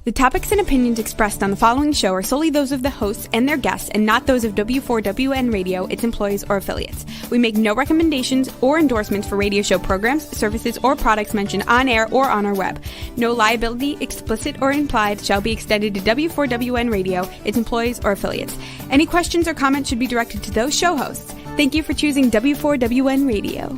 The topics and opinions expressed on the following show are solely those of the hosts and their guests and not those of W4WN Radio, its employees, or affiliates. We make no recommendations or endorsements for radio show programs, services, or products mentioned on air or on our web. No liability, explicit or implied, shall be extended to W4WN Radio, its employees, or affiliates. Any questions or comments should be directed to those show hosts. Thank you for choosing W4WN Radio.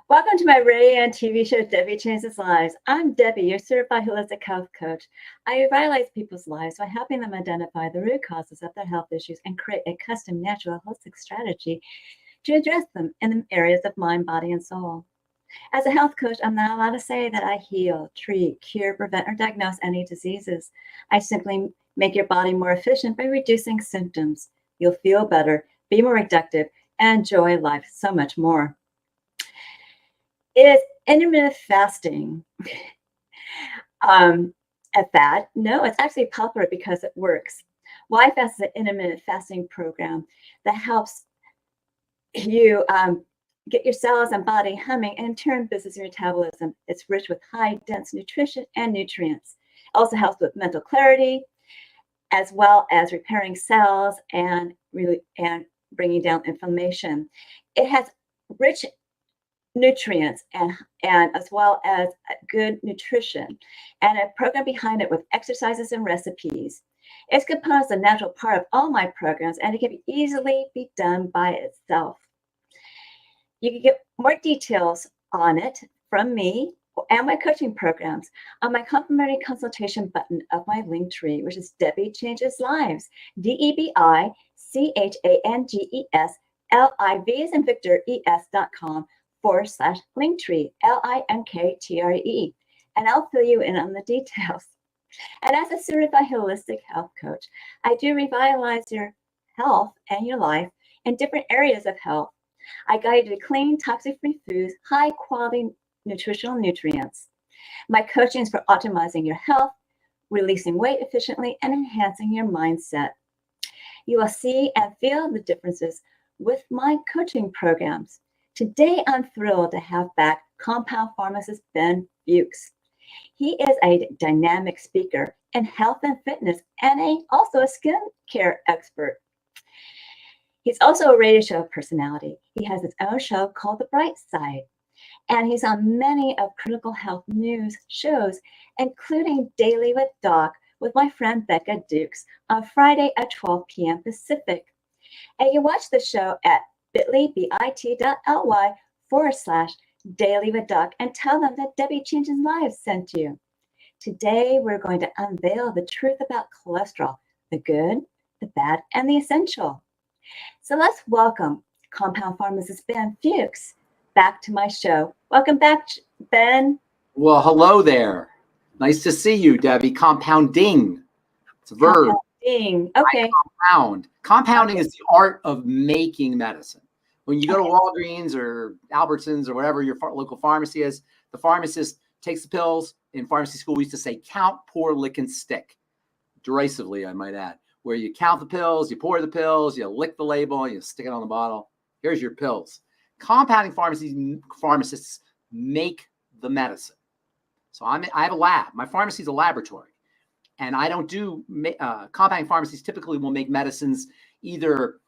Welcome to my radio and TV show, Debi Changes Lives. I'm Debbie, your certified holistic health coach. I revitalize people's lives by helping them identify the root causes of their health issues and create a custom, natural, holistic strategy to address them in the areas of mind, body, and soul. As a health coach, I'm not allowed to say that I heal, treat, cure, prevent, or diagnose any diseases. I simply make your body more efficient by reducing symptoms. You'll feel better, be more productive, and enjoy life so much more. Is intermittent fasting a fad? No, it's actually popular because it works. YFast is an intermittent fasting program that helps you get your cells and body humming and in turn boosts your metabolism. It's rich with high dense nutrition and nutrients. It also helps with mental clarity as well as repairing cells and bringing down inflammation. It has rich nutrients and as well as good nutrition and a program behind it with exercises and recipes. It's composed as a natural part of all my programs and it can easily be done by itself. You can get more details on it from me and my coaching programs on my complimentary consultation button of my link tree, which is Debi Changes Lives, DEBICHANGES LIV as in Victor ES.com/linktree, LINKTRE, and I'll fill you in on the details. And as a certified holistic health coach, I do revitalize your health and your life in different areas of health. I guide you to clean, toxic-free foods, high-quality nutritional nutrients. My coaching is for optimizing your health, releasing weight efficiently, and enhancing your mindset. You will see and feel the differences with my coaching programs. Today, I'm thrilled to have back Compound Pharmacist Ben Fuchs. He is a dynamic speaker in health and fitness and also a skincare expert. He's also a radio show personality. He has his own show called The Bright Side, and he's on many of critical health news shows, including Daily with Doc with my friend Becca Dukes on Friday at 12 p.m. Pacific. And you watch the show at bit.ly/daily with Doc and tell them that Debi Changes Lives sent you. Today, we're going to unveil the truth about cholesterol, the good, the bad, and the essential. So let's welcome Compound Pharmacist Ben Fuchs back to my show. Welcome back, Ben. Well, hello there. Nice to see you, Debbie. Compounding. It's a verb. Compounding. Okay. Compound. Compounding is the art of making medicine. When you go to Walgreens or Albertsons or whatever your local pharmacy is, the pharmacist takes the pills. In pharmacy school, we used to say, count, pour, lick, and stick. Derisively, I might add. Where you count the pills, you pour the pills, you lick the label, you stick it on the bottle. Here's your pills. Compounding pharmacists make the medicine. So I have a lab. My pharmacy is a laboratory. And I don't do compounding pharmacies typically will make medicines either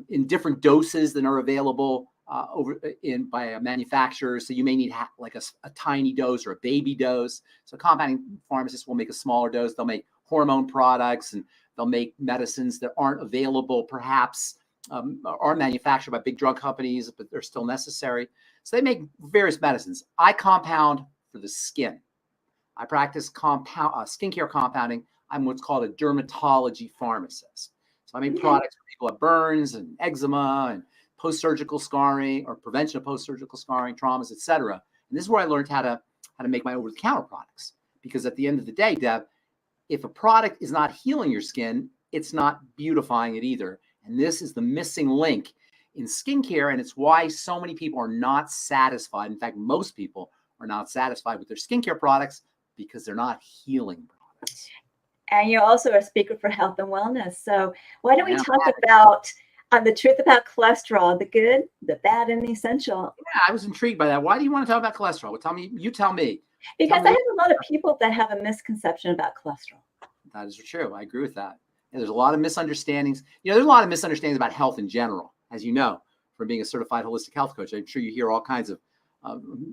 in different doses than are available by a manufacturer. So you may need like a tiny dose or a baby dose. So compounding pharmacists will make a smaller dose. They'll make hormone products and they'll make medicines that aren't available, perhaps are manufactured by big drug companies, but they're still necessary. So they make various medicines. I compound for the skin. I practice skincare compounding. I'm what's called a dermatology pharmacist. So I make products for people with burns and eczema and post-surgical scarring or prevention of post-surgical scarring, traumas, etc. And this is where I learned how to make my over-the-counter products. Because at the end of the day, Deb, if a product is not healing your skin, it's not beautifying it either. And this is the missing link in skincare. And it's why so many people are not satisfied. In fact, most people are not satisfied with their skincare products because they're not healing products. And you're also a speaker for health and wellness. So why don't we talk about the truth about cholesterol, the good, the bad, and the essential? Yeah, I was intrigued by that. Why do you want to talk about cholesterol? Well, tell me. Because I have a lot of people that have a misconception about cholesterol. That is true. I agree with that. And there's a lot of misunderstandings. There's a lot of misunderstandings about health in general, as you know, from being a certified holistic health coach. I'm sure you hear all kinds of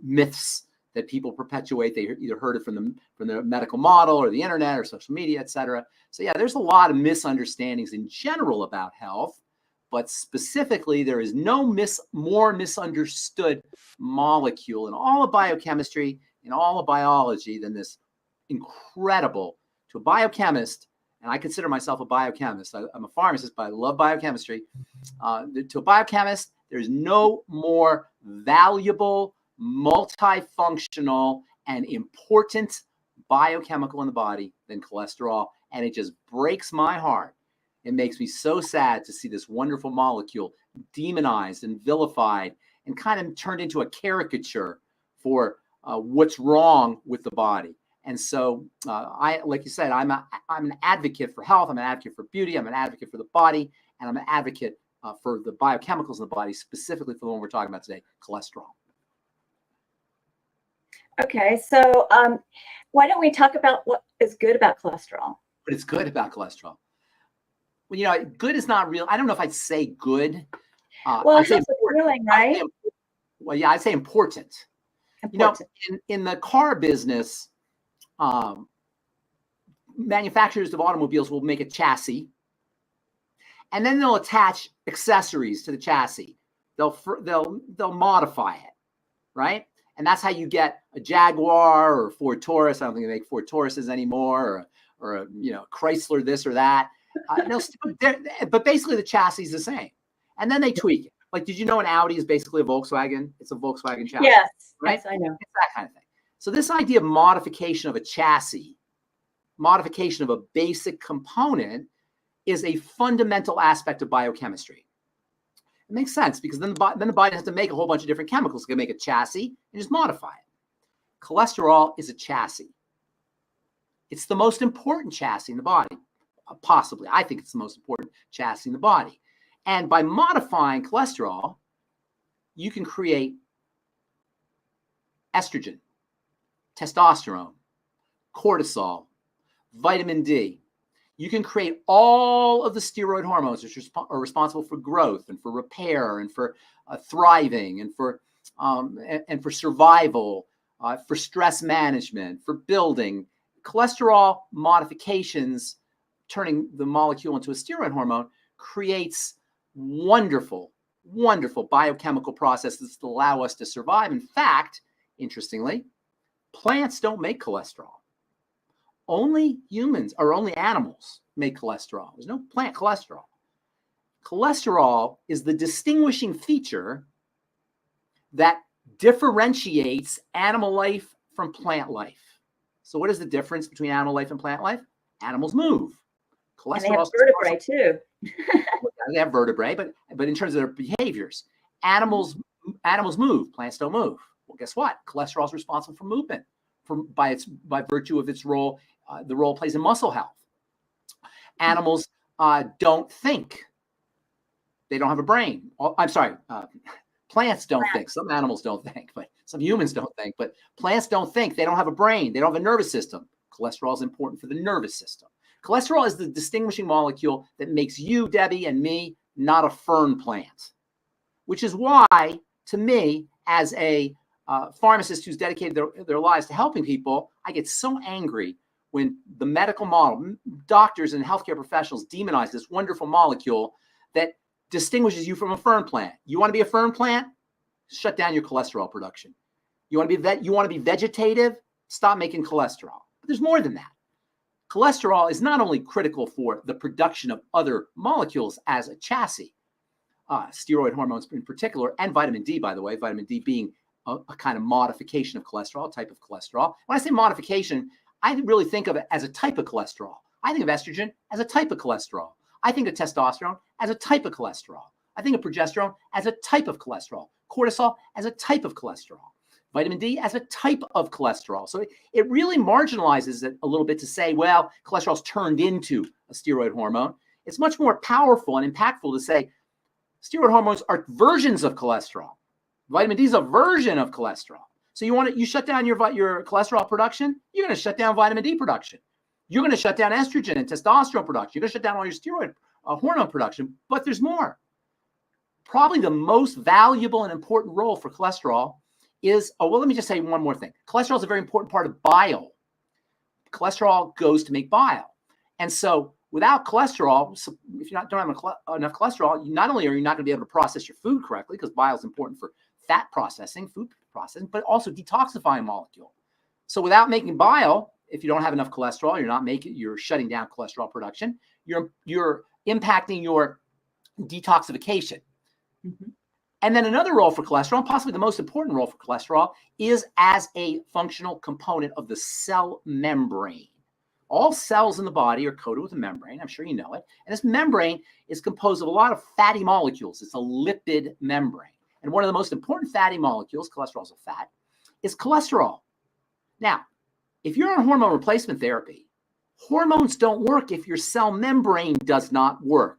myths that people perpetuate. They either heard it from the medical model or the internet or social media, et cetera. So yeah, there's a lot of misunderstandings in general about health, but specifically there is no more misunderstood molecule in all of biochemistry, in all of biology than this incredible, to a biochemist, and I consider myself a biochemist. I'm a pharmacist, but I love biochemistry. To a biochemist, there's no more valuable, multifunctional, and important biochemical in the body than cholesterol. And it just breaks my heart. It makes me so sad to see this wonderful molecule demonized and vilified and kind of turned into a caricature for what's wrong with the body. And so like you said, I'm an advocate for health. I'm an advocate for beauty. I'm an advocate for the body. And I'm an advocate for the biochemicals in the body, specifically for the one we're talking about today, cholesterol. Okay, so why don't we talk about what is good about cholesterol? What is good about cholesterol? Well, good is not real. I don't know if I'd say good. Well, it's a feeling, right? I'd say important. In the car business, manufacturers of automobiles will make a chassis, and then they'll attach accessories to the chassis. They'll modify it, right? And that's how you get a Jaguar or a Ford Taurus. I don't think they make Ford Tauruses anymore, or a Chrysler this or that. But basically the chassis is the same, and then they tweak it. Like, did you know an Audi is basically a Volkswagen? It's a Volkswagen chassis. Yes, right? Yes, I know. It's that kind of thing. So this idea of modification of a chassis, modification of a basic component, is a fundamental aspect of biochemistry. It makes sense because then the body has to make a whole bunch of different chemicals. It can make a chassis and just modify it. Cholesterol is a chassis. It's the most important chassis in the body. Possibly. I think it's the most important chassis in the body. And by modifying cholesterol, you can create estrogen, testosterone, cortisol, vitamin D. You can create all of the steroid hormones which are responsible for growth and for repair and for thriving and for survival, for stress management, for building. Cholesterol modifications, turning the molecule into a steroid hormone, creates wonderful, wonderful biochemical processes that allow us to survive. In fact, interestingly, plants don't make cholesterol. Only humans or only animals make cholesterol. There's no plant cholesterol. Cholesterol is the distinguishing feature that differentiates animal life from plant life. So what is the difference between animal life and plant life? Animals move. Cholesterol. And they have vertebrae too. They have vertebrae, but in terms of their behaviors, animals move. Plants don't move. Well, guess what? Cholesterol is responsible for movement, by virtue of its role, the role it plays in muscle health. Animals don't think. They don't have a brain. I'm sorry. Plants don't think. Some animals don't think, but some humans don't think. But plants don't think. They don't have a brain. They don't have a nervous system. Cholesterol is important for the nervous system. Cholesterol is the distinguishing molecule that makes you, Debbie, and me not a fern plant, which is why, to me, as a pharmacist who's dedicated their lives to helping people, I get so angry when the medical model, doctors and healthcare professionals demonize this wonderful molecule that distinguishes you from a fern plant. You want to be a fern plant? Shut down your cholesterol production. You want to be vegetative? Stop making cholesterol. But there's more than that. Cholesterol is not only critical for the production of other molecules as a chassis, steroid hormones in particular, and vitamin D, by the way, vitamin D being a kind of modification of cholesterol, a type of cholesterol. When I say modification, I really think of it as a type of cholesterol. I think of estrogen as a type of cholesterol. I think of testosterone as a type of cholesterol. I think of progesterone as a type of cholesterol. Cortisol as a type of cholesterol. Vitamin D as a type of cholesterol. So it really marginalizes it a little bit to say, well, cholesterol's turned into a steroid hormone. It's much more powerful and impactful to say steroid hormones are versions of cholesterol. Vitamin D is a version of cholesterol. So you shut down your cholesterol production, you're going to shut down vitamin D production. You're going to shut down estrogen and testosterone production. You're going to shut down all your steroid hormone production. But there's more. Probably the most valuable and important role for cholesterol is, let me just say one more thing. Cholesterol is a very important part of bile. Cholesterol goes to make bile. And so without cholesterol, if you don't have enough cholesterol, not only are you not going to be able to process your food correctly, because bile is important for fat processing, food processing, but also detoxifying molecule. So without making bile, if you don't have enough cholesterol, you're shutting down cholesterol production. You're impacting your detoxification. Mm-hmm. And then another role for cholesterol, possibly the most important role for cholesterol, is as a functional component of the cell membrane. All cells in the body are coated with a membrane. I'm sure you know it. And this membrane is composed of a lot of fatty molecules. It's a lipid membrane. And one of the most important fatty molecules, cholesterol is a fat, is cholesterol. Now, if you're on hormone replacement therapy, hormones don't work if your cell membrane does not work.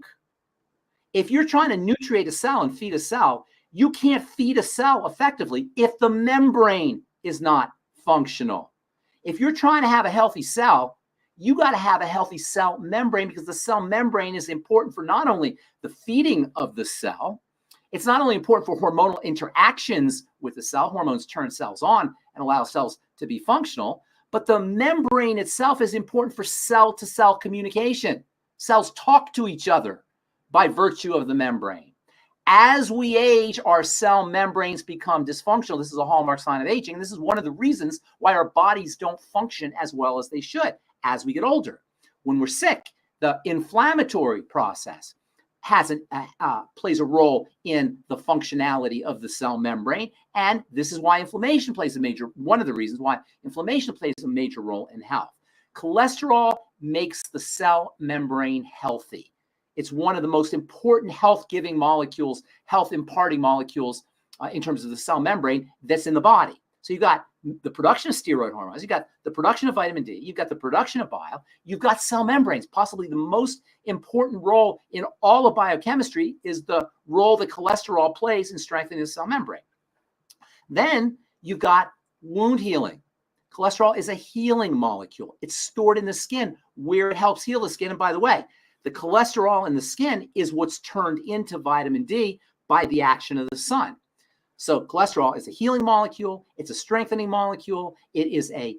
If you're trying to nutriate a cell and feed a cell, you can't feed a cell effectively if the membrane is not functional. If you're trying to have a healthy cell, you got to have a healthy cell membrane, because the cell membrane is important for not only the feeding of the cell, it's not only important for hormonal interactions with the cell. Hormones turn cells on and allow cells to be functional, but the membrane itself is important for cell-to-cell communication. Cells talk to each other by virtue of the membrane. As we age, our cell membranes become dysfunctional. This is a hallmark sign of aging. This is one of the reasons why our bodies don't function as well as they should as we get older. When we're sick, the inflammatory process plays a role in the functionality of the cell membrane. And this is why inflammation plays one of the reasons why inflammation plays a major role in health. Cholesterol makes the cell membrane healthy. It's one of the most important health-giving molecules, health-imparting molecules in terms of the cell membrane that's in the body. So you've got the production of steroid hormones, you've got the production of vitamin D, you've got the production of bile, you've got cell membranes. Possibly the most important role in all of biochemistry is the role that cholesterol plays in strengthening the cell membrane. Then you've got wound healing. Cholesterol is a healing molecule. It's stored in the skin where it helps heal the skin. And by the way, the cholesterol in the skin is what's turned into vitamin D by the action of the sun. So cholesterol is a healing molecule. It's a strengthening molecule. It is a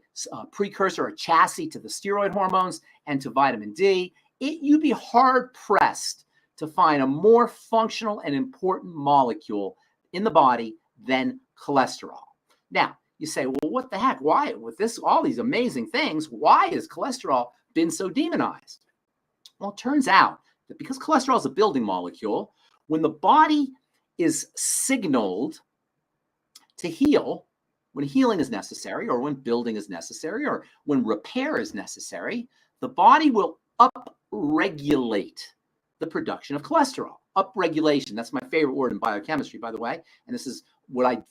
precursor, a chassis to the steroid hormones and to vitamin D. You'd be hard-pressed to find a more functional and important molecule in the body than cholesterol. Now, you say, well, what the heck? Why, with all these amazing things, why has cholesterol been so demonized? Well, it turns out that because cholesterol is a building molecule, when the body is signaled to heal, when healing is necessary, or when building is necessary, or when repair is necessary, the body will upregulate the production of cholesterol. Upregulation, that's my favorite word in biochemistry, by the way. And this is what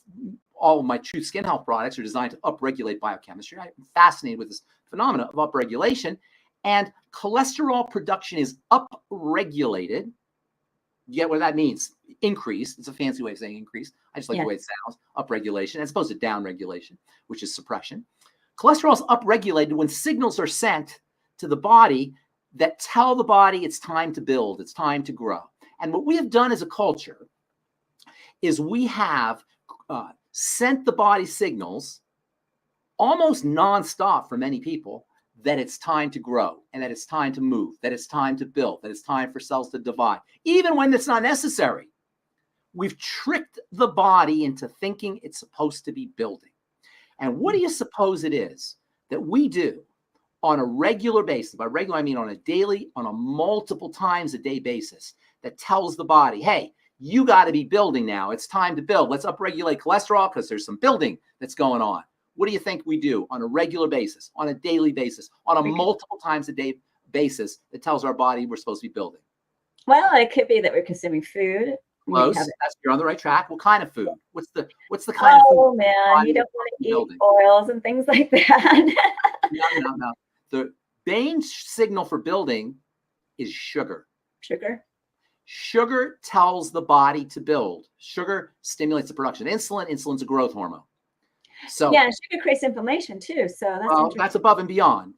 all of my Truth Skin Health products are designed to upregulate biochemistry. I'm fascinated with this phenomena of upregulation. And cholesterol production is upregulated. You get what that means? Increase. It's a fancy way of saying increase. I just like the way it sounds. Upregulation, as opposed to downregulation, which is suppression. Cholesterol is upregulated when signals are sent to the body that tell the body it's time to build, it's time to grow. And what we have done as a culture is we have sent the body signals almost nonstop for many people that it's time to grow and that it's time to move, that it's time to build, that it's time for cells to divide, even when it's not necessary. We've tricked the body into thinking it's supposed to be building. And what do you suppose it is that we do on a regular basis? By regular, I mean on a daily, on a multiple times a day basis, that tells the body, hey, you got to be building now. It's time to build. Let's upregulate cholesterol because there's some building that's going on. What do you think we do on a regular basis, on a daily basis, on a multiple times a day basis that tells our body we're supposed to be building? Well, it could be that we're consuming food. Close. You're on the right track. What kind of food? What's the kind of food? Oh man, you don't want to eat oils and things like that. No. The main signal for building is sugar. Sugar tells the body to build. Sugar stimulates the production of insulin. Insulin's a growth hormone. So yeah, sugar creates inflammation too. So that's above and beyond.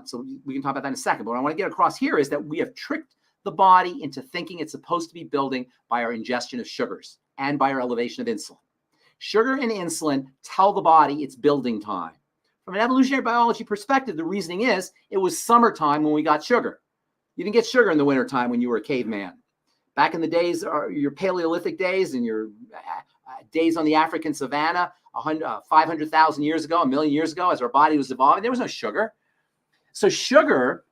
So we can talk about that in a second. But what I want to get across here is that we have tricked the body into thinking it's supposed to be building by our ingestion of sugars and by our elevation of insulin. Sugar and insulin tell the body it's building time. From an evolutionary biology perspective, the reasoning is it was summertime when we got sugar. You didn't get sugar in the wintertime when you were a caveman. Back in the days, your Paleolithic days and your days on the African savannah, 500,000 years ago, 1 million years ago, as our body was evolving, there was no sugar. So sugar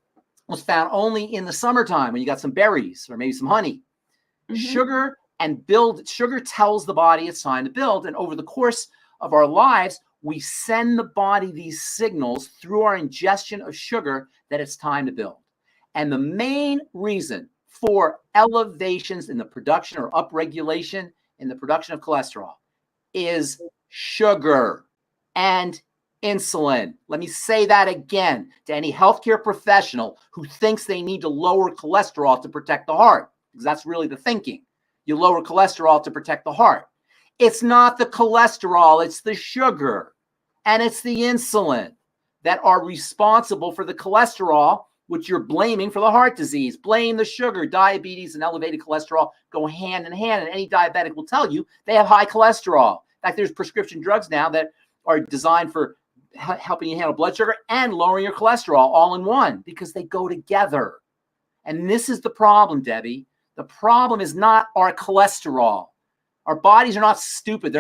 was found only in the summertime when you got some berries or maybe some honey. Sugar tells the body it's time to build. And over the course of our lives, we send the body these signals through our ingestion of sugar that it's time to build. And the main reason for elevations in the production or upregulation in the production of cholesterol is sugar and insulin. Let me say that again to any healthcare professional who thinks they need to lower cholesterol to protect the heart, because that's really the thinking. You lower cholesterol to protect the heart. It's not the cholesterol, it's the sugar and it's the insulin that are responsible for the cholesterol, which you're blaming for the heart disease. Blame the sugar. Diabetes and elevated cholesterol go hand in hand, and any diabetic will tell you they have high cholesterol. In fact, there's prescription drugs now that are designed for helping you handle blood sugar and lowering your cholesterol all in one, because they go together. And this is the problem, Debbie. The problem is not our cholesterol. Our bodies are not stupid.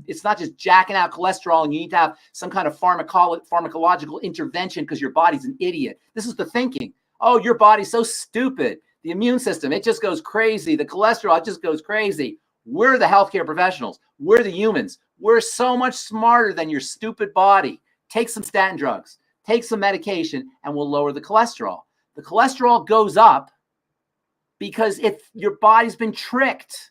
It's not just jacking out cholesterol and you need to have some kind of pharmacological intervention because your body's an idiot. This is the thinking. Oh, your body's so stupid. The immune system, it just goes crazy. The cholesterol, it just goes crazy. We're the healthcare professionals. We're the humans. We're so much smarter than your stupid body. Take some statin drugs, take some medication, and we'll lower the cholesterol. The cholesterol goes up because your body's been tricked.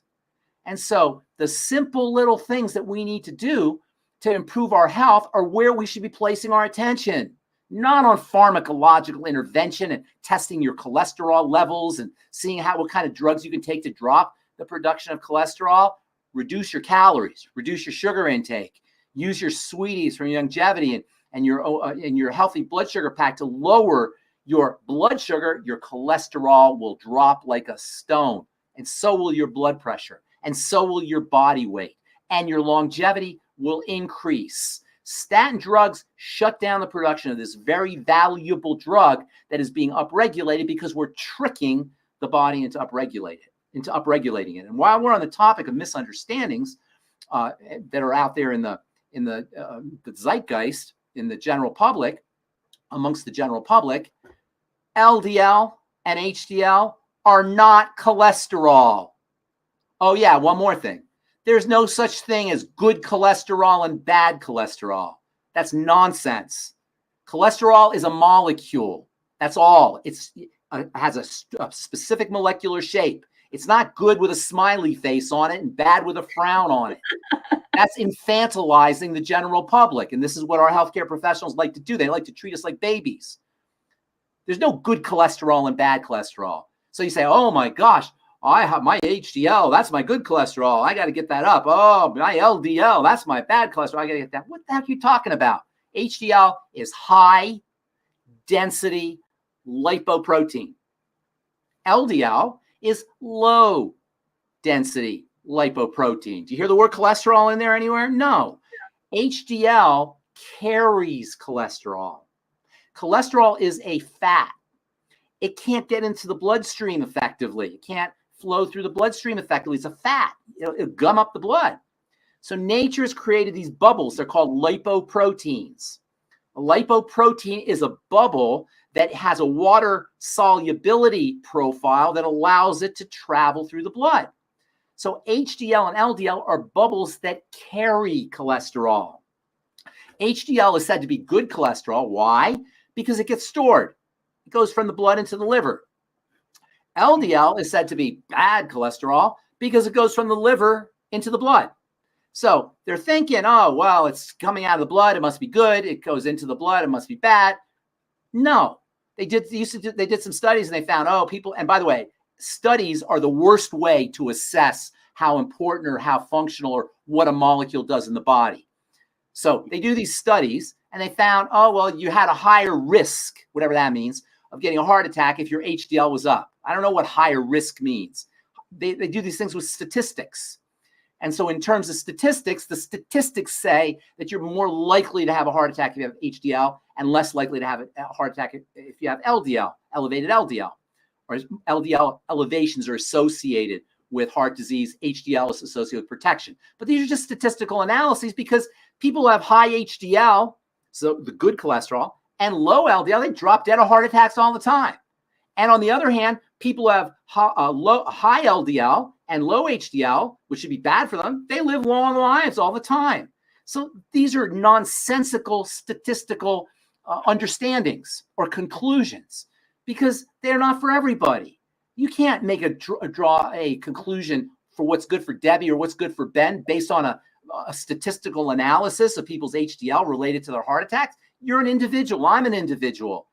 And so the simple little things that we need to do to improve our health are where we should be placing our attention, not on pharmacological intervention and testing your cholesterol levels and seeing what kind of drugs you can take to drop the production of cholesterol. Reduce your calories, reduce your sugar intake, use your sweeties from longevity and your healthy blood sugar pack to lower your blood sugar. Your cholesterol will drop like a stone, and so will your blood pressure. And so will your body weight, and your longevity will increase. Statin drugs shut down the production of this very valuable drug that is being upregulated because we're tricking the body into upregulating it. And while we're on the topic of misunderstandings that are out there in the zeitgeist, in the general public, amongst the general public, LDL and HDL are not cholesterol. Oh, yeah, one more thing. There's no such thing as good cholesterol and bad cholesterol. That's nonsense. Cholesterol is a molecule. That's all. It has a specific molecular shape. It's not good with a smiley face on it and bad with a frown on it. That's infantilizing the general public. And this is what our healthcare professionals like to do. They like to treat us like babies. There's no good cholesterol and bad cholesterol. So you say, oh, my gosh, I have my HDL. That's my good cholesterol. I got to get that up. Oh, my LDL. That's my bad cholesterol. I got to get that. What the heck are you talking about? HDL is high density lipoprotein. LDL is low density lipoprotein. Do you hear the word cholesterol in there anywhere? No. HDL carries cholesterol. Cholesterol is a fat. It can't get into the bloodstream effectively. It can't flow through the bloodstream effectively. It's a fat. It'll gum up the blood. So nature has created these bubbles. They're called lipoproteins. A lipoprotein is a bubble that has a water solubility profile that allows it to travel through the blood. So HDL and LDL are bubbles that carry cholesterol. HDL is said to be good cholesterol. Why? Because it gets stored. It goes from the blood into the liver. LDL is said to be bad cholesterol because it goes from the liver into the blood. So they're thinking, oh, well, it's coming out of the blood. It must be good. It goes into the blood. It must be bad. No, they did some studies and they found, oh, people, and by the way, studies are the worst way to assess how important or how functional or what a molecule does in the body. So they do these studies and they found, oh, well, you had a higher risk, whatever that means, of getting a heart attack if your HDL was up. I don't know what higher risk means. They do these things with statistics. And so in terms of statistics, the statistics say that you're more likely to have a heart attack if you have HDL and less likely to have a heart attack if you have LDL, elevated LDL. Or LDL elevations are associated with heart disease. HDL is associated with protection. But these are just statistical analyses because people who have high HDL, so the good cholesterol, and low LDL, they drop dead of heart attacks all the time. And on the other hand, people who have high LDL and low HDL, which should be bad for them, they live long lives all the time. So these are nonsensical statistical understandings or conclusions because they're not for everybody. You can't make draw a conclusion for what's good for Debbie or what's good for Ben based on a statistical analysis of people's HDL related to their heart attacks. You're an individual. I'm an individual.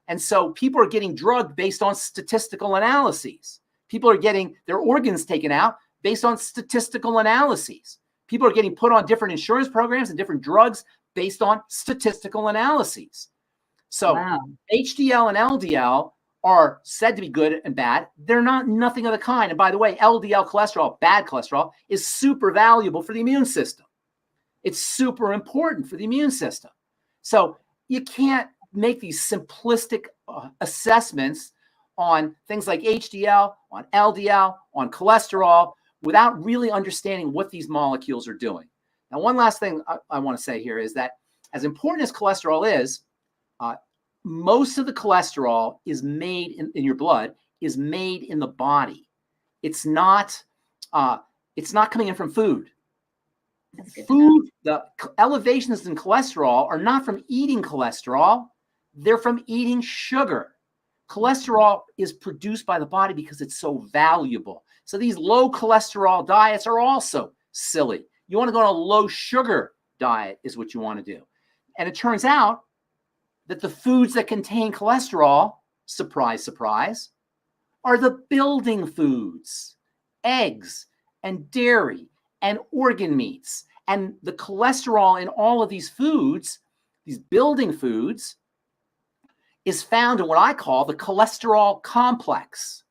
And so people are getting drugged based on statistical analyses. People are getting their organs taken out based on statistical analyses. People are getting put on different insurance programs and different drugs based on statistical analyses. So wow. HDL and LDL are said to be good and bad. They're not nothing of the kind. And by the way, LDL cholesterol, bad cholesterol, is super valuable for the immune system. It's super important for the immune system. So you can't make these simplistic assessments on things like HDL, on LDL, on cholesterol, without really understanding what these molecules are doing. Now, one last thing I want to say here is that as important as cholesterol is, most of the cholesterol is made in your blood, is made in the body. It's not coming in from food. Food, the elevations in cholesterol are not from eating cholesterol. They're from eating sugar. Cholesterol is produced by the body because it's so valuable. So these low cholesterol diets are also silly. You want to go on a low sugar diet is what you want to do. And it turns out that the foods that contain cholesterol, surprise, surprise, are the building foods, eggs and dairy and organ meats. And the cholesterol in all of these foods, these building foods, is found in what I call the cholesterol complex,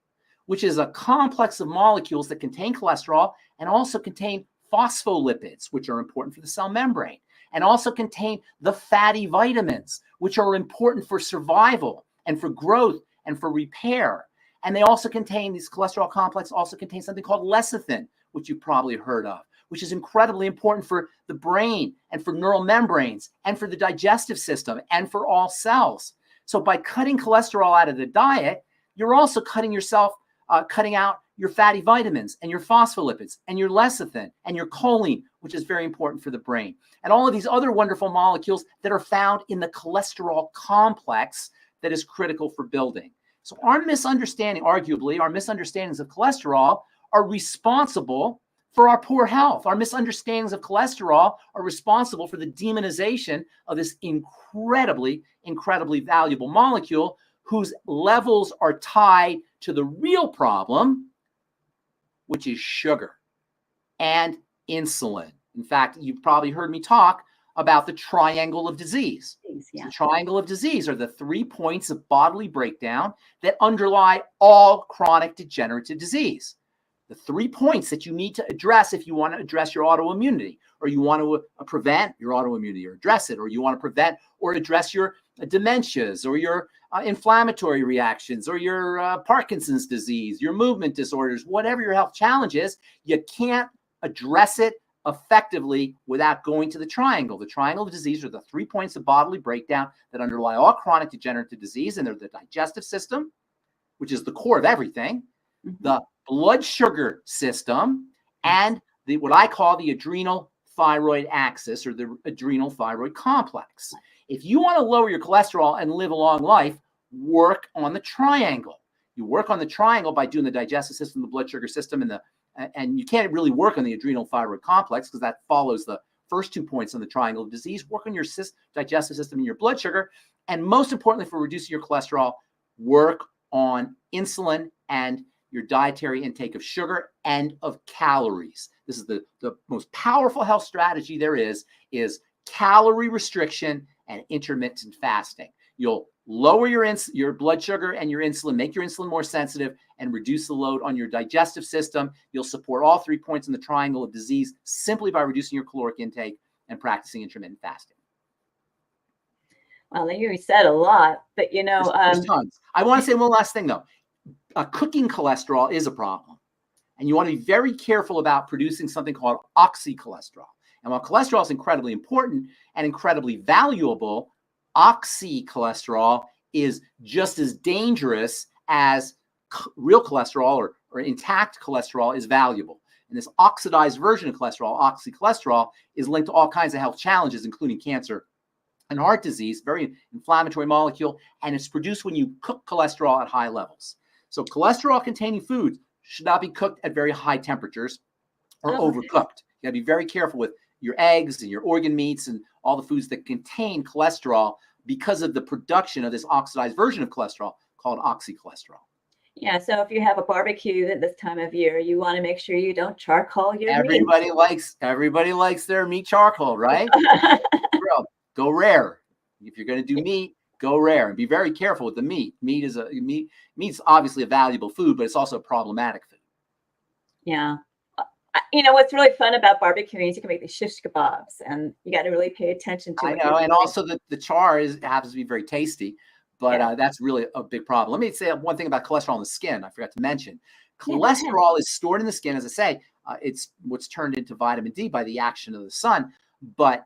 which is a complex of molecules that contain cholesterol and also contain phospholipids, which are important for the cell membrane, and also contain the fatty vitamins, which are important for survival and for growth and for repair. And they also contain, this cholesterol complex also contains something called lecithin, which you've probably heard of, which is incredibly important for the brain and for neural membranes and for the digestive system and for all cells. So by cutting cholesterol out of the diet, you're also cutting out your fatty vitamins and your phospholipids and your lecithin and your choline, which is very important for the brain, and all of these other wonderful molecules that are found in the cholesterol complex that is critical for building. So our misunderstanding, arguably, our misunderstandings of cholesterol are responsible for our poor health. Our misunderstandings of cholesterol are responsible for the demonization of this incredibly, incredibly valuable molecule whose levels are tied to the real problem, which is sugar and insulin. In fact, you've probably heard me talk about the triangle of disease. Yeah. The triangle of disease are the 3 points of bodily breakdown that underlie all chronic degenerative disease. The 3 points that you need to address if you want to address your autoimmunity, or you want to prevent your autoimmunity or address it, or you want to prevent or address your dementias or your inflammatory reactions or your Parkinson's disease, your movement disorders, whatever your health challenge is, you can't address it effectively without going to the triangle. The triangle of disease are the 3 points of bodily breakdown that underlie all chronic degenerative disease, and they're the digestive system, which is the core of everything, the blood sugar system, and what I call the adrenal thyroid axis or the adrenal thyroid complex. If you want to lower your cholesterol and live a long life, work on the triangle. You work on the triangle by doing the digestive system, the blood sugar system, and you can't really work on the adrenal thyroid complex because that follows the first 2 points on the triangle of disease. Work on your digestive system and your blood sugar. And most importantly, for reducing your cholesterol, work on insulin and your dietary intake of sugar and of calories. This is the most powerful health strategy there is calorie restriction and intermittent fasting. You'll lower your blood sugar and your insulin, make your insulin more sensitive, and reduce the load on your digestive system. You'll support all 3 points in the triangle of disease simply by reducing your caloric intake and practicing intermittent fasting. Well, you said a lot, but there's tons. I want to say one last thing though. Cooking cholesterol is a problem, and you want to be very careful about producing something called oxycholesterol. And while cholesterol is incredibly important and incredibly valuable, oxycholesterol is just as dangerous as real cholesterol or intact cholesterol is valuable. And this oxidized version of cholesterol, oxycholesterol, is linked to all kinds of health challenges, including cancer and heart disease, very inflammatory molecule, and it's produced when you cook cholesterol at high levels. So cholesterol-containing foods should not be cooked at very high temperatures or overcooked. You got to be very careful with your eggs and your organ meats and all the foods that contain cholesterol because of the production of this oxidized version of cholesterol called oxycholesterol. Yeah, so if you have a barbecue at this time of year, you want to make sure you don't charcoal your meat. Everybody likes their meat charcoal, right? Go rare. If you're going to do meat, go rare and be very careful with the meat. Meat's obviously a valuable food, but it's also a problematic food. Yeah. What's really fun about barbecuing is you can make these shish kebabs, and you got to really pay attention to it. I know, and also the char happens to be very tasty, but that's really a big problem. Let me say one thing about cholesterol in the skin. I forgot to mention. Cholesterol is stored in the skin, as I say. It's what's turned into vitamin D by the action of the sun, but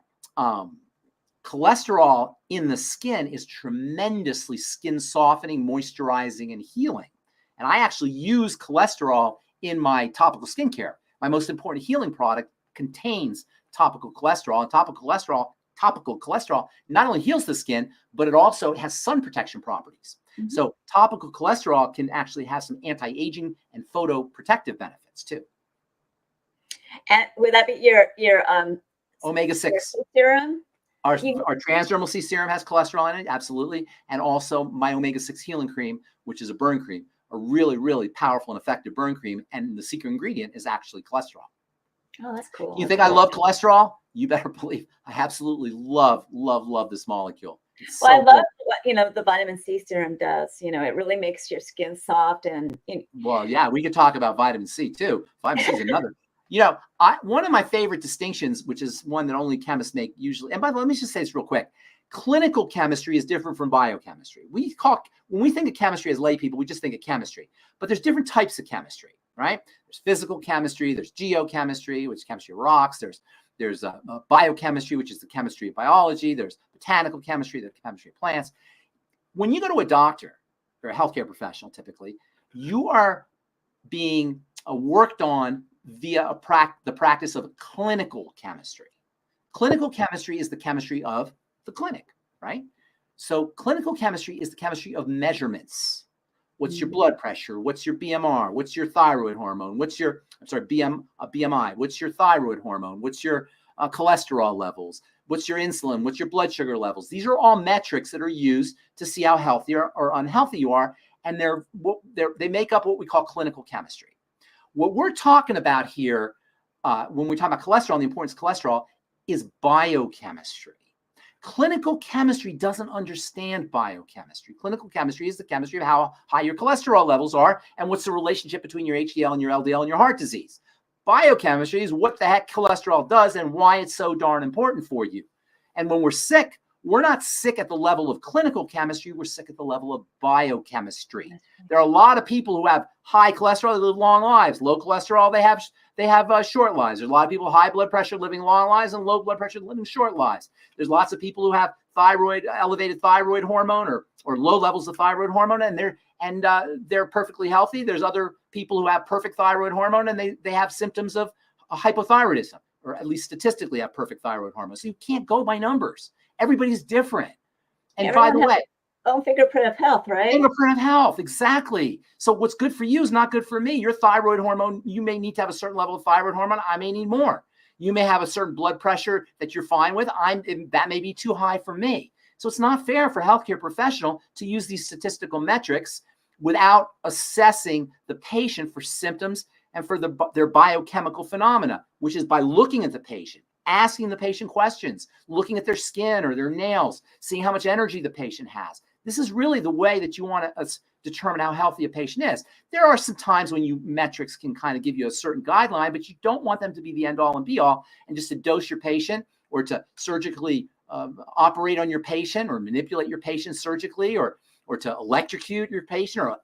cholesterol in the skin is tremendously skin softening, moisturizing, and healing. And I actually use cholesterol in my topical skincare. My most important healing product contains topical cholesterol, and topical cholesterol not only heals the skin, but it also has sun protection properties. Mm-hmm. So topical cholesterol can actually have some anti-aging and photoprotective benefits too. And would that be your omega-6 serum? Our transdermal C serum has cholesterol in it, absolutely. And also my omega-6 healing cream, which is a burn cream, a really, really powerful and effective burn cream. And the secret ingredient is actually cholesterol. Oh, that's cool. You think I love cholesterol? You better believe I absolutely love this molecule. Well, I love what the vitamin C serum does. It really makes your skin soft and. Well, yeah, we could talk about vitamin C too. Vitamin C is another. One of my favorite distinctions, which is one that only chemists make usually, and by the way, let me just say this real quick. Clinical chemistry is different from biochemistry. When we think of chemistry as lay people, we just think of chemistry, but there's different types of chemistry, right? There's physical chemistry, there's geochemistry, which is chemistry of rocks. There's biochemistry, which is the chemistry of biology. There's botanical chemistry, the chemistry of plants. When you go to a doctor or a healthcare professional, typically, you are being worked on via the practice of clinical chemistry. Clinical chemistry is the chemistry of the clinic, right? So clinical chemistry is the chemistry of measurements. What's your blood pressure? What's your BMR? What's your thyroid hormone? BMI? What's your thyroid hormone? What's your cholesterol levels? What's your insulin? What's your blood sugar levels? These are all metrics that are used to see how healthy or unhealthy you are, and they make up what we call clinical chemistry. What we're talking about here, when we talk about cholesterol and the importance of cholesterol, is biochemistry. Clinical chemistry doesn't understand biochemistry. Clinical chemistry is the chemistry of how high your cholesterol levels are and what's the relationship between your HDL and your LDL and your heart disease. Biochemistry is what the heck cholesterol does and why it's so darn important for you. And when we're sick, we're not sick at the level of clinical chemistry. We're sick at the level of biochemistry. There are a lot of people who have high cholesterol, they live long lives. Low cholesterol, they have short lives. There's a lot of people with high blood pressure living long lives and low blood pressure living short lives. There's lots of people who have elevated thyroid hormone or low levels of thyroid hormone, and they're perfectly healthy. There's other people who have perfect thyroid hormone and they have symptoms of hypothyroidism. or at least statistically have perfect thyroid hormone. So you can't go by numbers. Everybody's different. And by the way, own fingerprint of health, right? Fingerprint of health, exactly. So what's good for you is not good for me. Your thyroid hormone, you may need to have a certain level of thyroid hormone. I may need more. You may have a certain blood pressure that you're fine with. That may be too high for me. So it's not fair for a healthcare professional to use these statistical metrics without assessing the patient for symptoms and for their biochemical phenomena, which is by looking at the patient, asking the patient questions, looking at their skin or their nails, seeing how much energy the patient has. This is really the way that you want to determine how healthy a patient is. There are some times when metrics can kind of give you a certain guideline, but you don't want them to be the end all and be all, and just to dose your patient or to surgically operate on your patient or manipulate your patient surgically or to electrocute your patient or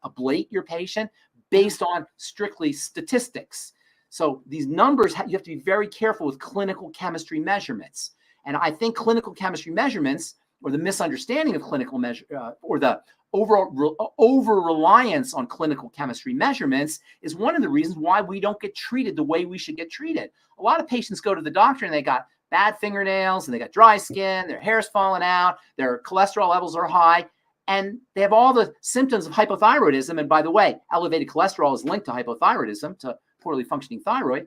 ablate your patient based on strictly statistics. So these numbers, you have to be very careful with clinical chemistry measurements. And I think clinical chemistry measurements, or the misunderstanding of clinical measure, or the overall over-reliance on clinical chemistry measurements is one of the reasons why we don't get treated the way we should get treated. A lot of patients go to the doctor and they got bad fingernails and they got dry skin, their hair's falling out, their cholesterol levels are high, and they have all the symptoms of hypothyroidism. And by the way, elevated cholesterol is linked to hypothyroidism, to poorly functioning thyroid.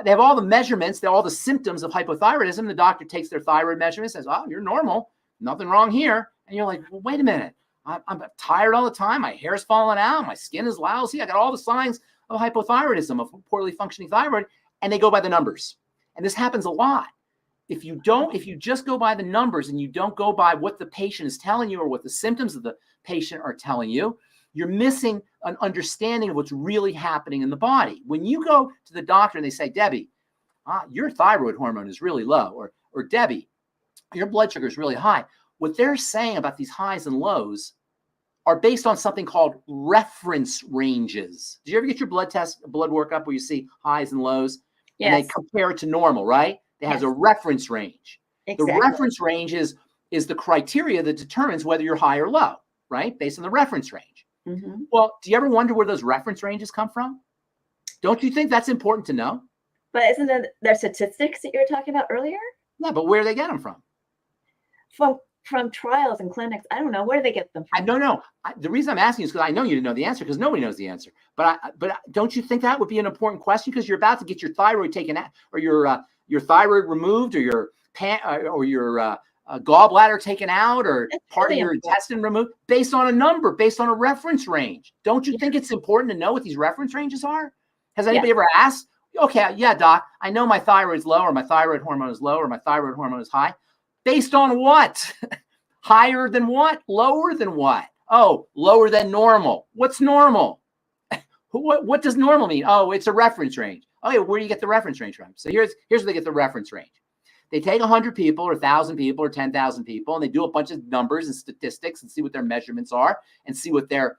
They have all the measurements, all the symptoms of hypothyroidism. The doctor takes their thyroid measurement, says, "Oh, you're normal. Nothing wrong here." And you're like, "Well, wait a minute. I'm tired all the time. My hair's falling out. My skin is lousy. I got all the signs of hypothyroidism, of poorly functioning thyroid." And they go by the numbers. And this happens a lot. If you just go by the numbers and you don't go by what the patient is telling you or what the symptoms of the patient are telling you, you're missing an understanding of what's really happening in the body. When you go to the doctor and they say, "Debbie, your thyroid hormone is really low," or "Debbie, your blood sugar is really high," what they're saying about these highs and lows are based on something called reference ranges. Did you ever get your blood workup where you see highs and lows? Yes. And they compare it to normal, right? It has a reference range. Exactly. The reference range is the criteria that determines whether you're high or low, right? Based on the reference range. Mm-hmm. Well, do you ever wonder where those reference ranges come from? Don't you think that's important to know? But isn't it their statistics that you were talking about earlier? Yeah, but where do they get them from? From trials and clinics. I don't know. Where do they get them from? I don't know. The reason I'm asking is because I know you didn't know the answer, because nobody knows the answer. But don't you think that would be an important question? Because you're about to get your thyroid taken out, or your thyroid removed, or your gallbladder taken out, or part of your intestine removed, based on a number, based on a reference range. Don't you think it's important to know what these reference ranges are? Has anybody ever asked? Okay, yeah, doc, I know my thyroid's low, or my thyroid hormone is low, or my thyroid hormone is high. Based on what? Higher than what? Lower than what? Oh, lower than normal. What's normal? What does normal mean? Oh, it's a reference range. Okay, where do you get the reference range from? So here's where they get the reference range. They take 100 people or 1,000 people or 10,000 people, and they do a bunch of numbers and statistics and see what their measurements are and see what their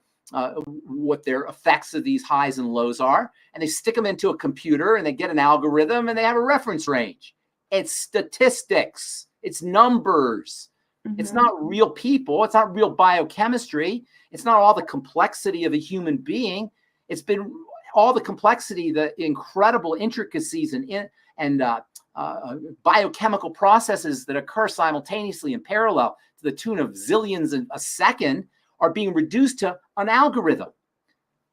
effects of these highs and lows are. And they stick them into a computer and they get an algorithm and they have a reference range. It's statistics. It's numbers. Mm-hmm. It's not real people. It's not real biochemistry. It's not all the complexity of a human being. It's been all the complexity, the incredible intricacies and biochemical processes that occur simultaneously in parallel to the tune of zillions a second are being reduced to an algorithm,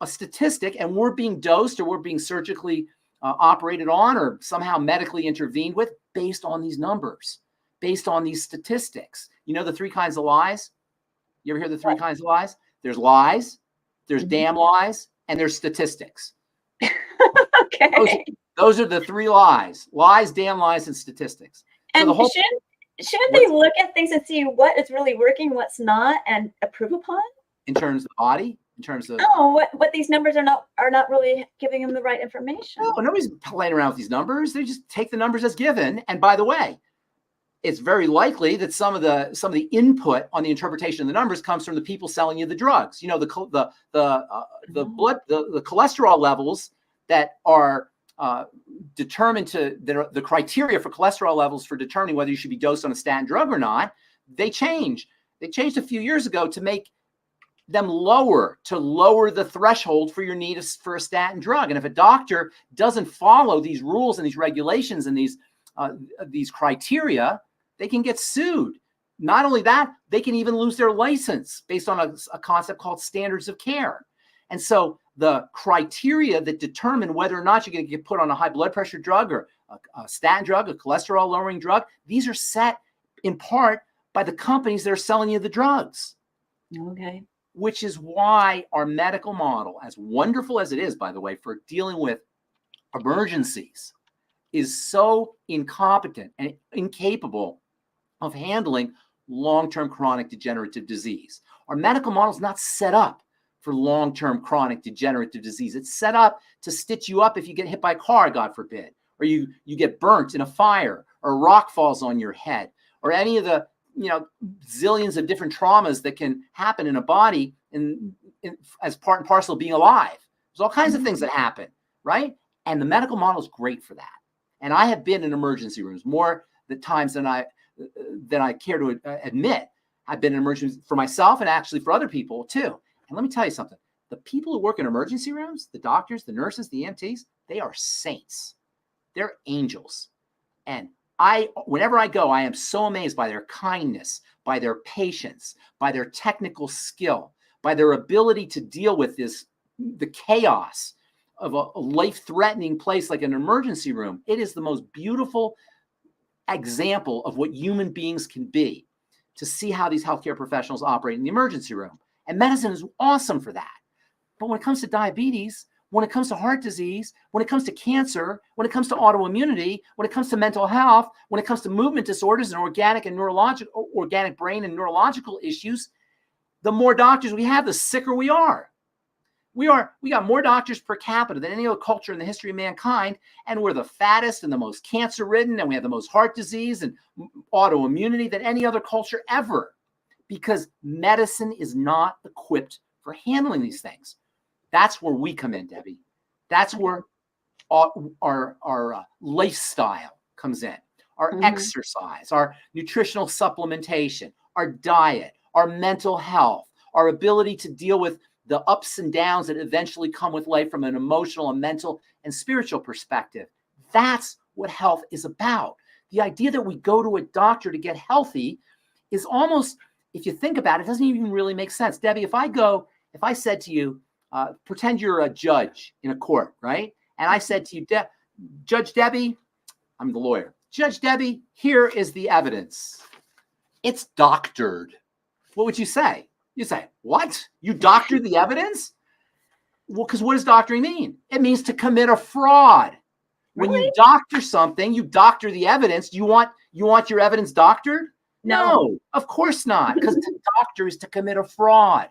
a statistic, and we're being dosed or we're being surgically operated on or somehow medically intervened with based on these numbers, based on these statistics. You know the three kinds of lies? You ever hear the three kinds of lies? There's lies, there's damn lies, and there's statistics. Okay. Those are the three lies: lies, damn lies, and statistics. And so shouldn't they look at things and see what is really working, what's not, and approve upon? In terms of the body? In terms of what these numbers are not really giving them the right information. No, nobody's playing around with these numbers. They just take the numbers as given. And by the way, it's very likely that some of the input on the interpretation of the numbers comes from the people selling you the drugs. You know, the cholesterol levels that are determined the criteria for cholesterol levels for determining whether you should be dosed on a statin drug or not. They changed. They changed a few years ago to make them lower the threshold for your need for a statin drug. And if a doctor doesn't follow these rules and these regulations and these criteria, they can get sued. Not only that, they can even lose their license based on a concept called standards of care. And so the criteria that determine whether or not you're going to get put on a high blood pressure drug or a statin drug, a cholesterol lowering drug, these are set in part by the companies that are selling you the drugs. Okay. Which is why our medical model, as wonderful as it is, by the way, for dealing with emergencies, is so incompetent and incapable of handling long-term chronic degenerative disease. Our medical model is not set up for long-term chronic degenerative disease. It's set up to stitch you up if you get hit by a car, God forbid, or you get burnt in a fire, or a rock falls on your head, or any of the zillions of different traumas that can happen in a body as part and parcel of being alive. There's all kinds of things that happen, right? And the medical model is great for that. And I have been in emergency rooms more the times than I care to admit. I've been in emergency for myself and actually for other people too. And let me tell you something. The people who work in emergency rooms, the doctors, the nurses, the EMTs, they are saints. They're angels. And whenever I go, I am so amazed by their kindness, by their patience, by their technical skill, by their ability to deal with the chaos of a life-threatening place like an emergency room. It is the most beautiful example of what human beings can be, to see how these healthcare professionals operate in the emergency room. And medicine is awesome for that. But when it comes to diabetes, when it comes to heart disease, when it comes to cancer, when it comes to autoimmunity, when it comes to mental health, when it comes to movement disorders and organic brain and neurological issues, the more doctors we have, the sicker we are. We got more doctors per capita than any other culture in the history of mankind, and we're the fattest and the most cancer-ridden, and we have the most heart disease and autoimmunity than any other culture ever, because medicine is not equipped for handling these things. That's where we come in, Debbie. That's where our lifestyle comes in, our exercise, our nutritional supplementation, our diet, our mental health, our ability to deal with the ups and downs that eventually come with life from an emotional and mental and spiritual perspective. That's what health is about. The idea that we go to a doctor to get healthy is almost, if you think about it, doesn't even really make sense. Debbie, if I said to you, pretend you're a judge in a court, right? And I said to you, Judge Debi, I'm the lawyer. Judge Debi, here is the evidence. It's doctored. What would you say? You say, what? You doctored the evidence? Well, because what does doctoring mean? It means to commit a fraud. When you doctor something, you doctor the evidence. You want your evidence doctored? No, of course not. Because to doctor is to commit a fraud.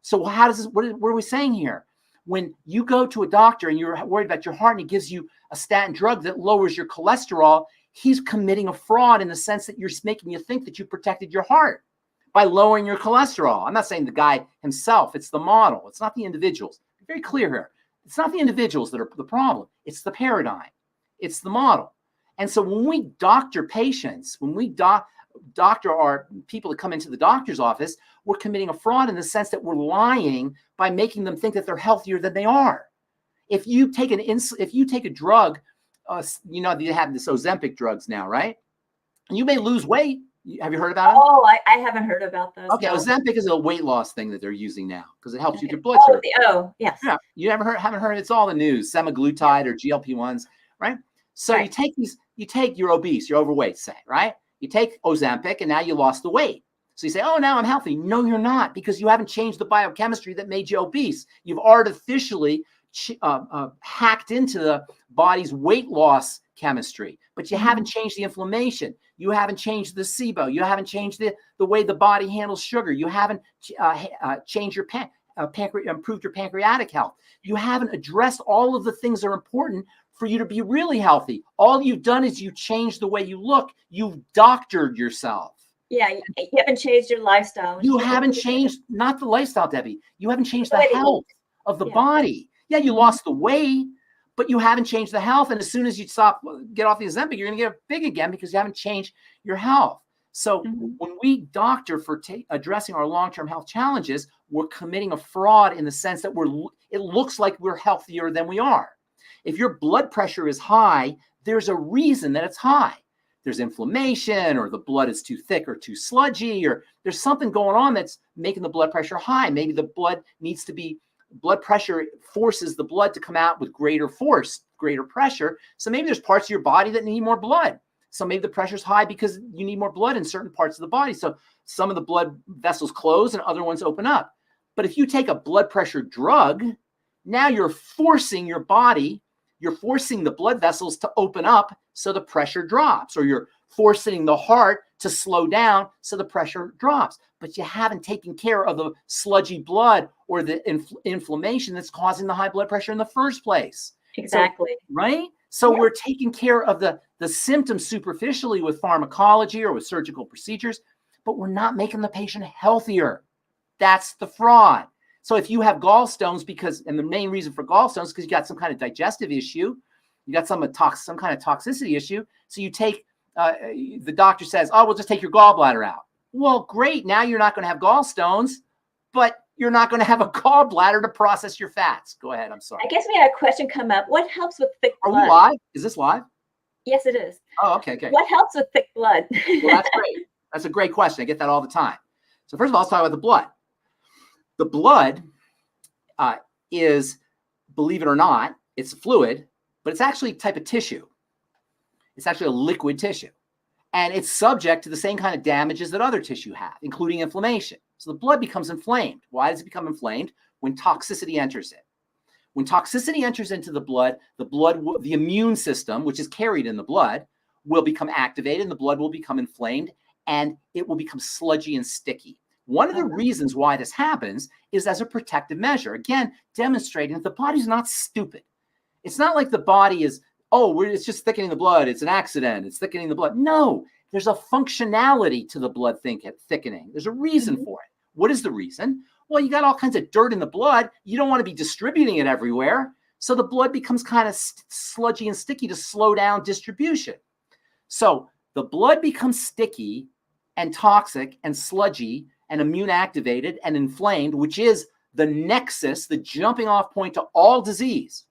So how does this, what are we saying here? When you go to a doctor and you're worried about your heart and he gives you a statin drug that lowers your cholesterol, he's committing a fraud in the sense that you're making you think that you protected your heart by lowering your cholesterol. I'm not saying the guy himself, it's the model. It's not the individuals. Be very clear here. It's not the individuals that are the problem. It's the paradigm. It's the model. And so when we doctor patients, when we doctor our people that come into the doctor's office, we're committing a fraud in the sense that we're lying by making them think that they're healthier than they are. If you take a drug, they have this Ozempic drugs now, right? You may lose weight. Have you heard about it? Oh, I haven't heard about those. Okay, no. Ozempic is a weight loss thing that they're using now because it helps you get blood sugar. Yes. Yeah, you haven't heard? It's all the news. Semaglutide or GLP-1s, right? So you take you're obese, you're overweight, say, right? You take Ozempic and now you lost the weight. So you say, oh, now I'm healthy. No, you're not, because you haven't changed the biochemistry that made you obese. You've artificially hacked into the body's weight loss chemistry, but you haven't changed the inflammation. You haven't changed the SIBO. You haven't changed the way the body handles sugar. You haven't changed your improved your pancreatic health. You haven't addressed all of the things that are important for you to be really healthy. All you've done is you changed the way you look. You've doctored yourself. Yeah, you haven't changed your lifestyle. You haven't changed, not the lifestyle, Debbie. You haven't changed the health of the body. Yeah, you lost the weight, but you haven't changed the health. And as soon as you get off the Ozempic, you're going to get big again because you haven't changed your health. So when we doctor for addressing our long-term health challenges, we're committing a fraud in the sense that it looks like we're healthier than we are. If your blood pressure is high, there's a reason that it's high. There's inflammation, or the blood is too thick or too sludgy, or there's something going on that's making the blood pressure high. Maybe the blood pressure forces the blood to come out with greater force, greater pressure. So maybe there's parts of your body that need more blood. So maybe the pressure's high because you need more blood in certain parts of the body. So some of the blood vessels close and other ones open up. But if you take a blood pressure drug, now you're forcing your body, you're forcing the blood vessels to open up so the pressure drops, or you're forcing the heart to slow down so the pressure drops. But you haven't taken care of the sludgy blood or the inflammation that's causing the high blood pressure in the first place. Exactly. So, right? So we're taking care of the symptoms superficially with pharmacology or with surgical procedures, but we're not making the patient healthier. That's the fraud. So if you have gallstones, and the main reason for gallstones is because you got some kind of digestive issue, you got some kind of toxicity issue. So you take, the doctor says, oh, we'll just take your gallbladder out. Well, great. Now you're not going to have gallstones, but you're not going to have a gallbladder to process your fats. Go ahead. I'm sorry. I guess we had a question come up. What helps with thick blood? Are we live? Is this live? Yes, it is. Oh, okay. What helps with thick blood? Well, that's great. That's a great question. I get that all the time. So first of all, let's talk about the blood. The blood is, believe it or not, it's a fluid, but it's actually a type of tissue. It's actually a liquid tissue. And it's subject to the same kind of damages that other tissue have, including inflammation. So the blood becomes inflamed. Why does it become inflamed? When toxicity enters it. When toxicity enters into the blood, the immune system, which is carried in the blood, will become activated, and the blood will become inflamed, and it will become sludgy and sticky. One of the reasons why this happens is as a protective measure. Again, demonstrating that the body's not stupid. It's not like the body is, it's just thickening the blood. It's an accident. It's thickening the blood. No, there's a functionality to the blood thickening. There's a reason for it. What is the reason? Well, you got all kinds of dirt in the blood. You don't want to be distributing it everywhere. So the blood becomes kind of sludgy and sticky to slow down distribution. So the blood becomes sticky and toxic and sludgy and immune activated and inflamed, which is the nexus, the jumping off point to all disease.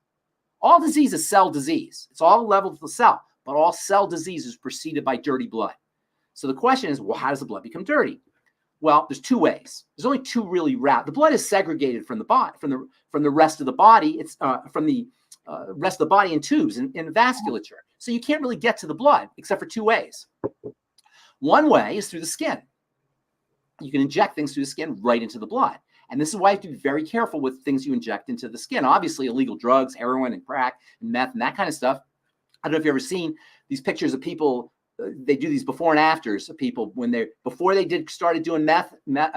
All disease is cell disease. It's all levels of the cell, but all cell disease is preceded by dirty blood. So the question is, well, how does the blood become dirty? Well, there's two ways. There's only two really routes. The blood is segregated from the body, from the rest of the body. It's from the rest of the body in tubes in vasculature. So you can't really get to the blood except for two ways. One way is through the skin. You can inject things through the skin right into the blood. And this is why you have to be very careful with things you inject into the skin. Obviously, illegal drugs, heroin and crack and meth and that kind of stuff. I don't know if you've ever seen these pictures of people. They do these before and afters of people before they started doing meth,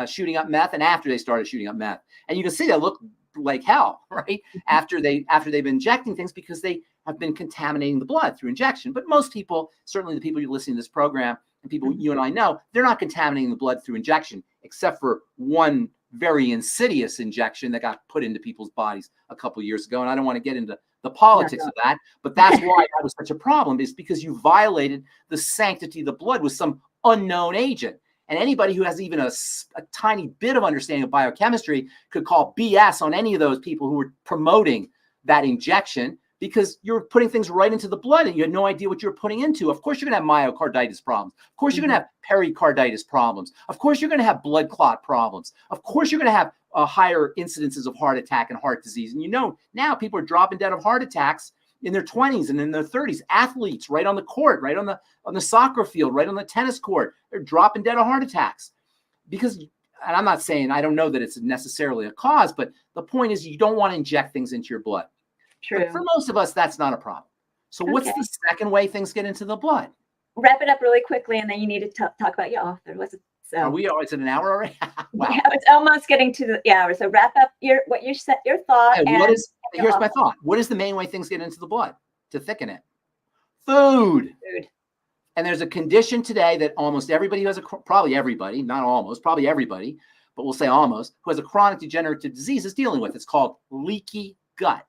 shooting up meth, and after they started shooting up meth. And you can see they look like hell, right? After they've been injecting things, because they have been contaminating the blood through injection. But most people, certainly the people you're listening to this program and people you and I know, they're not contaminating the blood through injection, except for one very insidious injection that got put into people's bodies a couple of years ago. And I don't want to get into the politics of that, but that's why that was such a problem, is because you violated the sanctity of the blood with some unknown agent. And anybody who has even a tiny bit of understanding of biochemistry could call BS on any of those people who were promoting that injection, because you're putting things right into the blood and you had no idea what you were putting into. Of course, you're going to have myocarditis problems. Of course, you're going to have pericarditis problems. Of course, you're going to have blood clot problems. Of course, you're going to have higher incidences of heart attack and heart disease. And now people are dropping dead of heart attacks in their 20s and in their 30s. Athletes right on the court, right on the soccer field, right on the tennis court, they're dropping dead of heart attacks. Because, and I'm not saying, I don't know that it's necessarily a cause, but the point is you don't want to inject things into your blood. True. But for most of us, that's not a problem. So what's the second way things get into the blood? Wrap it up really quickly, and then you need to talk about your author. Is it an hour already? Wow. Yeah, it's almost getting to the hour. So wrap up your thought. And here's my thought. What is the main way things get into the blood to thicken it? Food. And there's a condition today that almost everybody who has probably everybody, not almost, probably everybody, but we'll say almost, who has a chronic degenerative disease is dealing with. It's called leaky gut,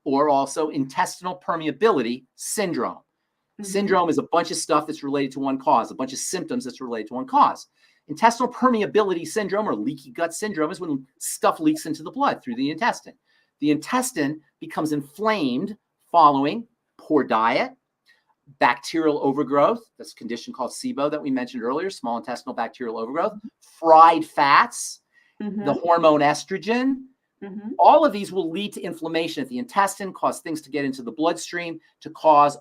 or also intestinal permeability syndrome. Syndrome is a bunch of stuff that's related to one cause, a bunch of symptoms that's related to one cause. Intestinal permeability syndrome or leaky gut syndrome is when stuff leaks into the blood through the intestine. The intestine becomes inflamed following poor diet, bacterial overgrowth, that's a condition called SIBO that we mentioned earlier, small intestinal bacterial overgrowth, fried fats, the hormone estrogen. All of these will lead to inflammation at the intestine, cause things to get into the bloodstream, to cause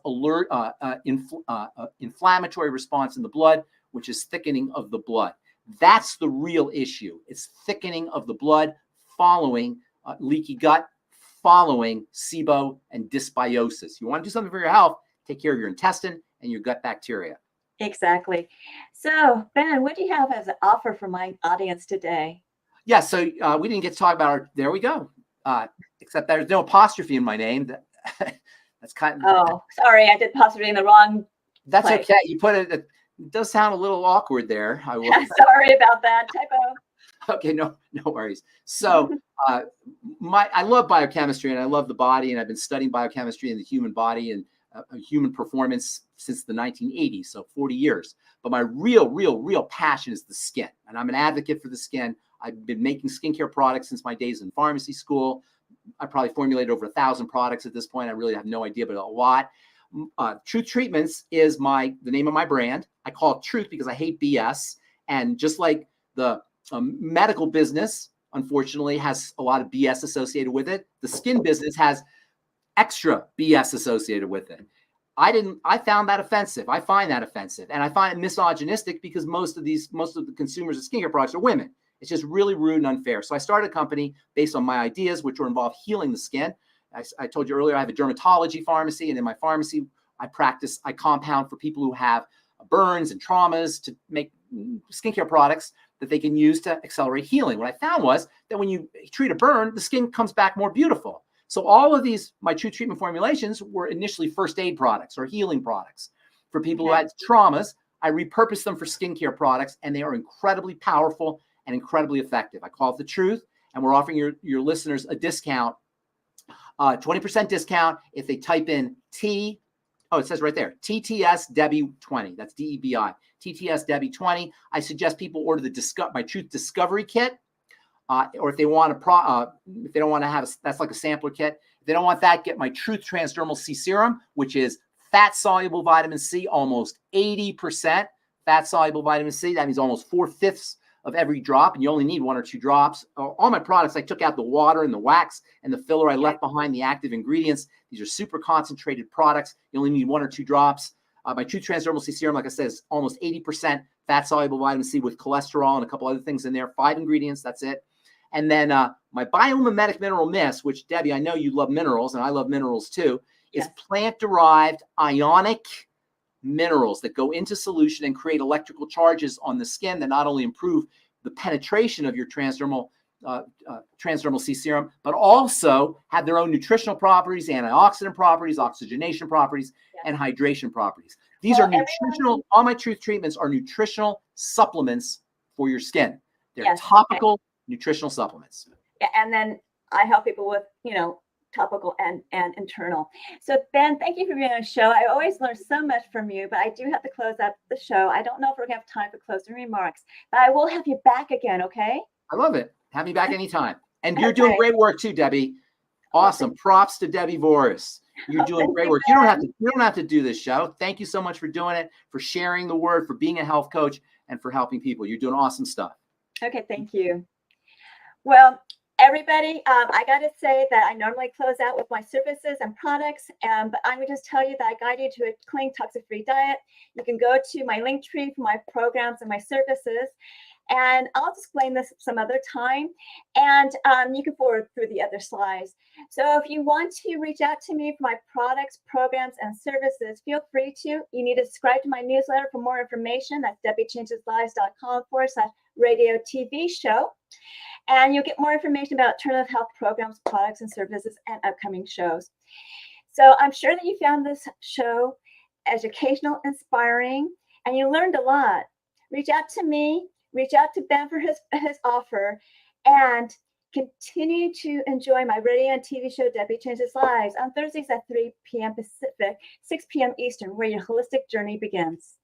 inflammatory response in the blood, which is thickening of the blood. That's the real issue. It's thickening of the blood following leaky gut, following SIBO and dysbiosis. You want to do something for your health, take care of your intestine and your gut bacteria. Exactly. So, Ben, what do you have as an offer for my audience today? Yeah, so we didn't get to talk about there we go. Except there's no apostrophe in my name. That's kind of. Oh, sorry, I did apostrophe in the wrong That's place. Okay. You put it does sound a little awkward there. I will. Sorry about that. Typo. Okay, no worries. So I love biochemistry and I love the body, and I've been studying biochemistry and the human body and human performance since the 1980s, so 40 years. But my real passion is the skin, and I'm an advocate for the skin. I've been making skincare products since my days in pharmacy school. I probably formulated over 1,000 products at this point. I really have no idea, but a lot. Truth Treatments is the name of my brand. I call it Truth because I hate BS. And just like the medical business, unfortunately, has a lot of BS associated with it, the skin business has extra BS associated with it. I found that offensive. I find that offensive. And I find it misogynistic because most of the consumers of skincare products are women. It's just really rude and unfair. So I started a company based on my ideas, which were involved healing the skin. I told you earlier, I have a dermatology pharmacy, and in my pharmacy, I compound for people who have burns and traumas to make skincare products that they can use to accelerate healing. What I found was that when you treat a burn, the skin comes back more beautiful. So all of my True Treatment formulations were initially first aid products or healing products for people who had traumas. I repurposed them for skincare products, and they are incredibly powerful and incredibly effective. I call it The Truth, and we're offering your listeners a discount, 20% discount if they type in it says right there, TTS Debi 20. That's DEBI. TTS Debi 20. I suggest people order my Truth Discovery Kit, or if they want if they don't want to have that's like a sampler kit. If they don't want that, get my Truth Transdermal C Serum, which is fat soluble vitamin C, almost 80% fat soluble vitamin C. That means almost 4/5 of every drop, and you only need 1 or 2 drops. All my products, I took out the water and the wax and the filler. I left behind the active ingredients. These are super concentrated products. You only need 1 or 2 drops. My True Transdermal C Serum, like I said, is almost 80% fat-soluble vitamin C with cholesterol and a couple other things in there. 5 ingredients, that's it. And then my Biomimetic Mineral Mist, which, Debbie, I know you love minerals, and I love minerals too, is plant-derived ionic minerals that go into solution and create electrical charges on the skin that not only improve the penetration of your transdermal C Serum, but also have their own nutritional properties, antioxidant properties, oxygenation properties, and hydration properties. These are nutritional. All my Truth Treatments are nutritional supplements for your skin. They're topical nutritional supplements. Yeah, and then I help people with, topical and internal. So Ben, thank you for being on the show. I always learn so much from you, but I do have to close up the show. I don't know if we're gonna have time for closing remarks, but I will have you back again, okay? I love it. Have me back anytime. And you're doing great work too, Debbie. Awesome. Props to Debbie Voris. You're doing great work. You don't have to do this show. Thank you so much for doing it, for sharing the word, for being a health coach, and for helping people. You're doing awesome stuff. Okay, thank you. Well, everybody, I got to say that I normally close out with my services and products, but I'm going to just tell you that I guide you to a clean, toxic-free diet. You can go to my link tree for my programs and my services, and I'll explain this some other time, and you can forward through the other slides. So if you want to reach out to me for my products, programs, and services, feel free to. You need to subscribe to my newsletter for more information. That's debbichangeslives.com/radio TV show. And you'll get more information about alternative health programs, products, and services, and upcoming shows. So I'm sure that you found this show educational, inspiring, and you learned a lot. Reach out to me, reach out to Ben for his offer, and continue to enjoy my radio and TV show, Debbie Changes Lives, on Thursdays at 3 p.m. Pacific, 6 p.m. Eastern, where your holistic journey begins.